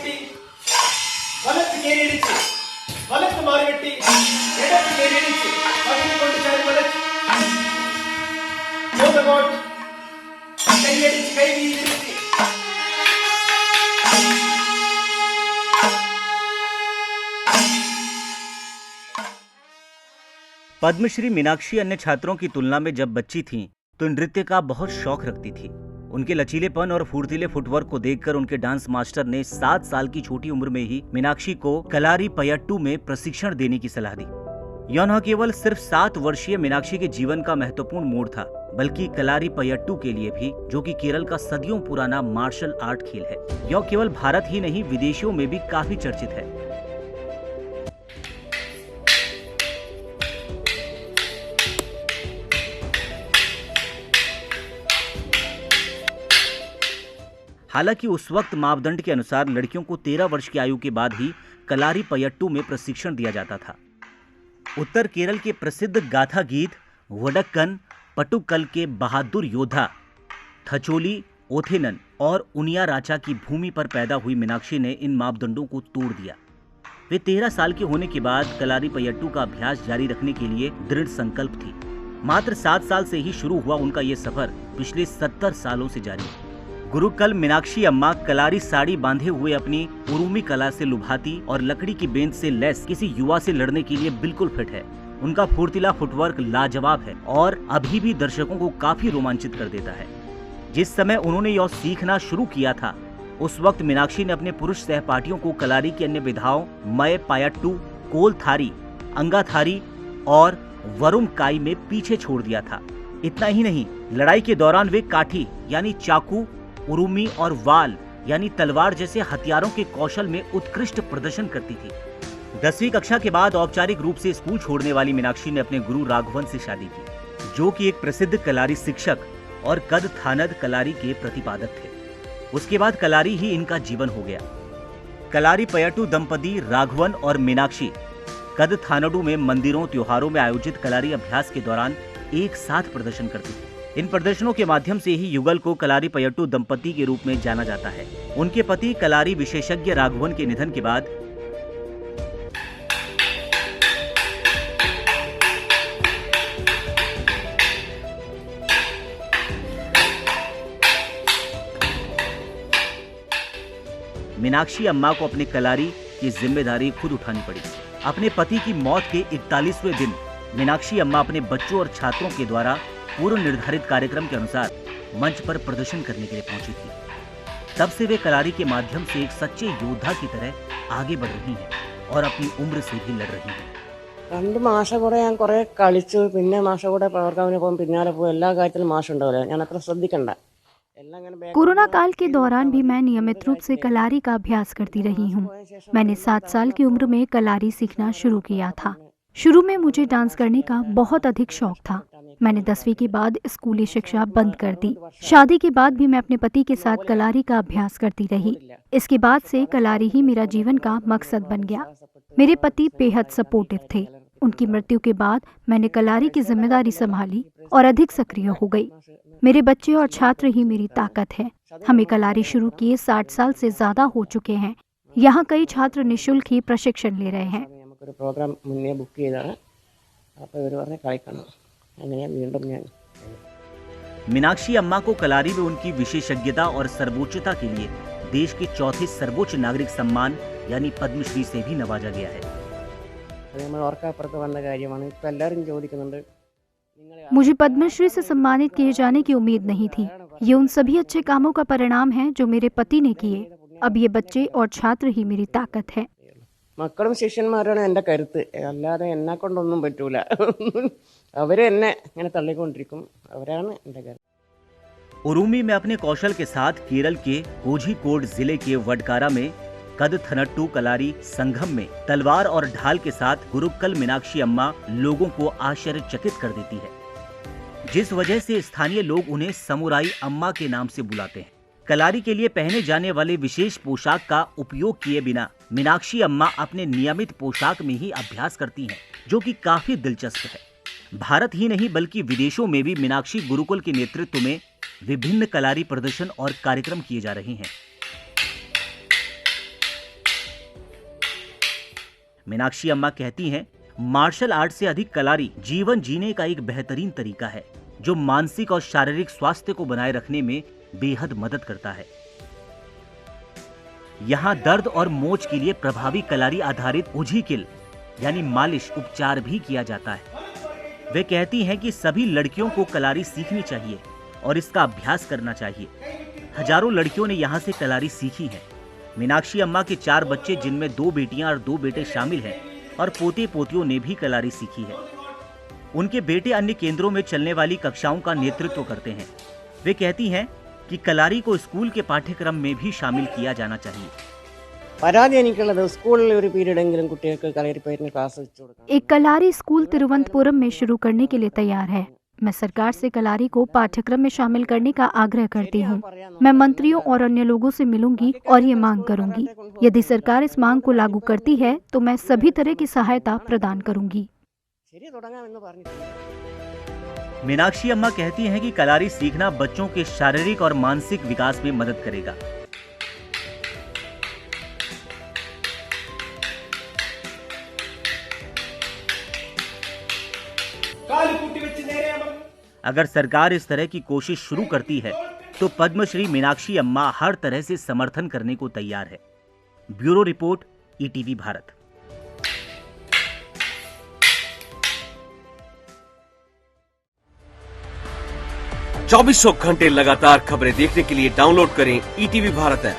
മാറിവെട്ടി വലത്ത് കേരിടിച്ച് വലത്ത് മാറിവെട്ടി ഇടത്ത് കേരിടിച്ച് പകുതി കൊണ്ട് ചാരി വലത്ത് മൂന്നങ്ങോട്ട് കൈയടിച്ച് കൈ വീതിരിച്ച് पद्मश्री मीनाक्षी अन्य छात्रों की तुलना में जब बच्ची थीं, तो नृत्य का बहुत शौक रखती थी। उनके लचीलेपन और फुर्तीले फुटवर्क को देखकर उनके डांस मास्टर ने 7 साल की छोटी उम्र में ही मीनाक्षी को कलारी पयट्टू में प्रशिक्षण देने की सलाह दी। यह न केवल सिर्फ 7 वर्षीय मीनाक्षी के जीवन का महत्वपूर्ण मोड़ था, बल्कि कलारी पयट्टू के लिए भी, जो कि केरल का सदियों पुराना मार्शल आर्ट खेल है। यह केवल भारत ही नहीं, विदेशों में भी काफी चर्चित है। हालांकि उस वक्त मापदंड के अनुसार लड़कियों को 13 वर्ष की आयु के बाद ही कलारी पयट्टू में प्रशिक्षण दिया जाता था। उत्तर केरल के प्रसिद्ध गाथा गीत वडक्कन पट्टुकल के बहादुर योद्धा थचोली ओथेनन और उनियाराचा की भूमि पर पैदा हुई मीनाक्षी ने इन मापदंडों को तोड़ दिया। वे 13 साल के होने के बाद कलारी पयट्टू का अभ्यास जारी रखने के लिए दृढ़ संकल्प थी। मात्र 7 साल से ही शुरू हुआ उनका ये सफर पिछले 70 सालों से जारी है। गुरुकल मीनाक्षी अम्मा कलारी साड़ी बांधे हुए अपनी उरुमी कला से लुभाती और लकड़ी की बेंच से लैस किसी युवा से लड़ने के लिए बिल्कुल फिट है। उनका फुर्तीला फुटवर्क लाजवाब है और अभी भी दर्शकों को काफी रोमांचित कर देता है। जिस समय उन्होंने यह सीखना शुरू किया था, उस वक्त मीनाक्षी ने अपने पुरुष सहपाठियों को कलारी की अन्य विधाओं मय पायट्टू, कोल थारी, अंगाथारी और वरुम काई में पीछे छोड़ दिया था। इतना ही नहीं, लड़ाई के दौरान वे काठी यानी चाकू, उरुमी और वाल यानी तलवार जैसे हथियारों के कौशल में उत्कृष्ट प्रदर्शन करती थी। 10वीं कक्षा के बाद औपचारिक रूप से स्कूल छोड़ने वाली मीनाक्षी ने अपने गुरु राघवन से शादी की, जो कि एक प्रसिद्ध कलारी शिक्षक और कद थानद कलारी के प्रतिपादक थे। उसके बाद कलारी ही इनका जीवन हो गया। कलारी पयट्टू दंपति राघवन और मीनाक्षी कद थानडू में मंदिरों त्योहारों में आयोजित कलारी अभ्यास के दौरान एक साथ प्रदर्शन करती थी। इन प्रदर्शनों के माध्यम से ही युगल को कलारी पयट्टू दंपति के रूप में जाना जाता है। उनके पति कलारी विशेषज्ञ राघवन के निधन के बाद मीनाक्षी अम्मा को अपने कलारी की जिम्मेदारी खुद उठानी पड़ी। अपने पति की मौत के 41वें दिन मीनाक्षी अम्मा अपने बच्चों और छात्रों के द्वारा पूर्व निर्धारित कार्यक्रम के अनुसार मंच पर प्रदर्शन करने के लिए पहुंची थी। तब से वे कलारी के माध्यम से एक सच्चे योद्धा की तरह आगे बढ़ रही हैं और अपनी उम्र से भी लड़ रही हैं। 2 മാസം കൂടെ ഞാൻ കുറേ കളിച്ചു, പിന്നെ മാസം കൂടെ പ്രവർത്തനം പോകും, പിന്നാലെ പോകും, എല്ലാ കാര്യത്തിലും മാസം ഉണ്ടാവില്ല, ഞാൻ അത്ര ശ്രദ്ധിക്കണ്ട। कोरोना काल के दौरान भी मैं नियमित रूप से कलारी का अभ्यास करती रही हूँ। मैंने 7 साल की उम्र में कलारी सीखना शुरू किया था। शुरू में मुझे डांस करने का बहुत अधिक शौक था। मैंने 10वीं के बाद स्कूली शिक्षा बंद कर दी। शादी के बाद भी मैं अपने पति के साथ कलारी का अभ्यास करती रही। इसके बाद से कलारी ही मेरा जीवन का मकसद बन गया। मेरे पति बेहद सपोर्टिव थे। उनकी मृत्यु के बाद मैंने कलारी की जिम्मेदारी संभाली और अधिक सक्रिय हो गई। मेरे बच्चे और छात्र ही मेरी ताकत है। हमें कलारी शुरू किए 60 साल से ज्यादा हो चुके हैं। यहाँ कई छात्र निःशुल्क ही प्रशिक्षण ले रहे हैं। പ്രോഗ്രാം മുന്നേ ബുക്ക് ചെയ്താണ്, അപ്പോൾ ഇവർ പറഞ്ഞ് കളിക്കണം, അങ്ങനെ വീണ്ടും ഞാൻ मीनाक्षी अम्मा को कलारी में उनकी विशेषज्ञता और सर्वोच्चता के लिए देश के चौथे सर्वोच्च नागरिक सम्मान यानी पद्मश्री से भी नवाजा गया है। അത് നമ്മൾ ഓർക്കാപ്പുറത്ത് വന്ന കാര്യമാണ്। ഇപ്പം എല്ലാവരും ചോദിക്കുന്നുണ്ട്, मुझे पद्मश्री से सम्मानित किए जाने की उम्मीद नहीं थी। ये उन सभी अच्छे कामों का परिणाम है जो मेरे पति ने किए। अब ये बच्चे और छात्र ही मेरी ताकत है। മക്കളും ശിഷ്യന്മാരാണ് എൻ്റെ കരുത്ത്, അല്ലാതെ എന്നെ കൊണ്ടൊന്നും പറ്റൂല. അവരെന്നെ ഇങ്ങനെ തള്ളിക്കൊണ്ടിരിക്കും, അവരാണ് എൻ്റെ കരുത്ത്। उरुमी में अपने कौशल के साथ केरल के कोझीकोड जिले के वडकारा में कदथनट्टू कलारी संगम में तलवार और ढाल के साथ गुरुक्कल मीनाक्षी अम्मा लोगों को आश्चर्यचकित कर देती है, जिस वजह से स्थानीय लोग उन्हें समुराई अम्मा के नाम से बुलाते हैं। कलारी के लिए पहने जाने वाले विशेष पोशाक का उपयोग किए बिना मीनाक्षी अम्मा अपने नियमित पोशाक में ही अभ्यास करती हैं, जो कि काफी दिलचस्प है। भारत ही नहीं बल्कि विदेशों में भी मीनाक्षी गुरुकुल के नेतृत्व में विभिन्न कलारी प्रदर्शन और कार्यक्रम किए जा रहे हैं। मीनाक्षी अम्मा कहती हैं, मार्शल आर्ट से अधिक कलारी जीवन जीने का एक बेहतरीन तरीका है जो मानसिक और शारीरिक स्वास्थ्य को बनाए रखने में बेहद मदद करता है। यहाँ दर्द और मोच के लिए प्रभावी कलारी आधारित उझीकिल यानी मालिश उपचार भी किया जाता है। वे कहती हैं कि सभी लड़कियों को कलारी सीखनी चाहिए और इसका अभ्यास करना चाहिए। हजारों लड़कियों ने यहाँ से कलारी सीखी है। मीनाक्षी अम्मा के 4 बच्चे जिनमें 2 बेटियां और 2 बेटे शामिल हैं और पोते पोतियों ने भी कलारी सीखी है। उनके बेटे अन्य केंद्रों में चलने वाली कक्षाओं का नेतृत्व करते हैं। वे कहती हैं कि कलारी को स्कूल के पाठ्यक्रम में भी शामिल किया जाना चाहिए। പരാതി എനിക്കുള്ളത് സ്കൂളിൽ ഒരു പീരീഡ് എങ്കിലും കുട്ടികൾക്ക് കളരി പയറ്റിന് ക്ലാസ് വെച്ചു കൊടുക്കണം। एक कलारी स्कूल तिरुवनंतपुरम में शुरू करने के लिए तैयार है। मैं सरकार से कलारी को पाठ्यक्रम में शामिल करने का आग्रह करती हूँ। मैं मंत्रियों और अन्य लोगों से मिलूंगी और ये मांग करूंगी। यदि सरकार इस मांग को लागू करती है तो मैं सभी तरह की सहायता प्रदान करूंगी। ശരി തുടങ്ങാമെന്ന് പറഞ്ഞിട്ടുണ്ട്। मीनाक्षी अम्मा कहती हैं कि कलारी सीखना बच्चों के शारीरिक और मानसिक विकास में मदद करेगा। കാല് കൂട്ടിവെച്ച് നേരെ അമർന്നു. अगर सरकार इस तरह की कोशिश शुरू करती है तो पद्मश्री मीनाक्षी अम्मा हर तरह से समर्थन करने को तैयार है। Bureau report, ETV Bharat. चौबीसों घंटे लगातार खबरें देखने के लिए डाउनलोड करें ईटीवी भारत ऐप।